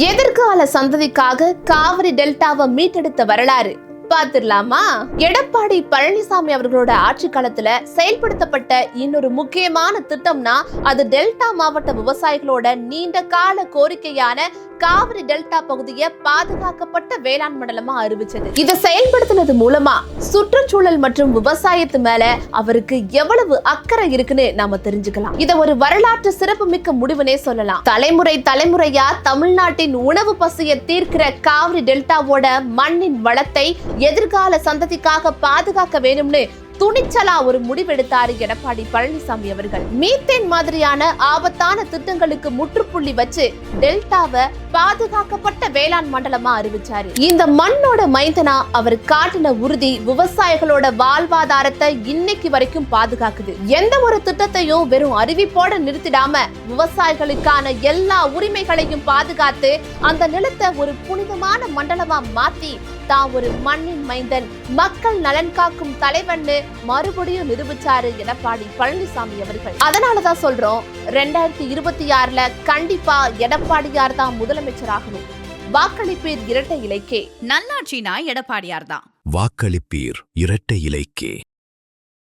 எதிர்கால சந்ததிக்காக காவிரி டெல்டாவை மீட்டெடுத்த வரலாறு பார்த்திடலாமா? எடப்பாடி பழனிசாமி அவர்களோட ஆட்சி காலத்துல செயல்படுத்தப்பட்ட இன்னொரு முக்கியமான திட்டம்னா அது டெல்டா மாவட்ட விவசாயிகளோட நீண்ட கால கோரிக்கையான காவிரி டெல்டா பகுதியை பாதுகாக்கப்பட்ட வேளாண் மண்டலமா அறிவிச்சது. இதை செயல்படுத்தினது மூலமா சுற்றுச்சூழல் மற்றும் விவசாயத்து மேல அவருக்கு எவ்வளவு அக்கறை இருக்குன்னு நாம தெரிஞ்சுக்கலாம். இத ஒரு வரலாற்று சிறப்புமிக்க முடிவுனே சொல்லலாம். தலைமுறையா தமிழ்நாட்டின் உணவு பசியை தீர்க்கிற காவிரி டெல்டாவோட மண்ணின் வளத்தை எதிர்கால சந்ததிக்காக பாதுகாக்க வேணும்னு துணிச்சலா ஒரு முடிவெடுத்தாரு எடப்பாடி பழனிசாமி அவர்கள். மீத்தேன் மாதிரியான ஆபத்தான திட்டங்களுக்கு முற்றுப்புள்ளி வச்சு டெல்டாவை பாதுகாக்கப்பட்ட வேளாண் மண்டலமா அறிவிச்சாரு. இந்த மண்ணோட மைந்தனா அவர் காட்டின உறுதி விவசாயிகளோட வாழ்வாதாரத்தை இன்னைக்கு வரைக்கும் பாதுகாக்குது. எந்த ஒரு திட்டத்தையும் வெறும் அறிவிப்போட நிறுத்திடாம விவசாயிகளுக்கான எல்லா உரிமைகளையும் பாதுகாத்து அந்த நிலத்தை ஒரு புனிதமான மண்டலமா மாத்தி தான் ஒரு மண்ணின் மைந்தன், மக்கள் நலன் காக்கும் தலைவன்னு மறுபடியும் நிரூபிச்சாரு எடப்பாடி பழனிசாமி அவர்கள். அதனாலதான் சொல்றோம் 2026ல கண்டிப்பா எடப்பாடியார் தான் முதலமைச்சராகணும். வாக்களிப்பீர் இரட்டை இலைக்கே. நல்லாட்சினா எடப்பாடியார் தான். வாக்களிப்பீர் இரட்டை இலைக்கே.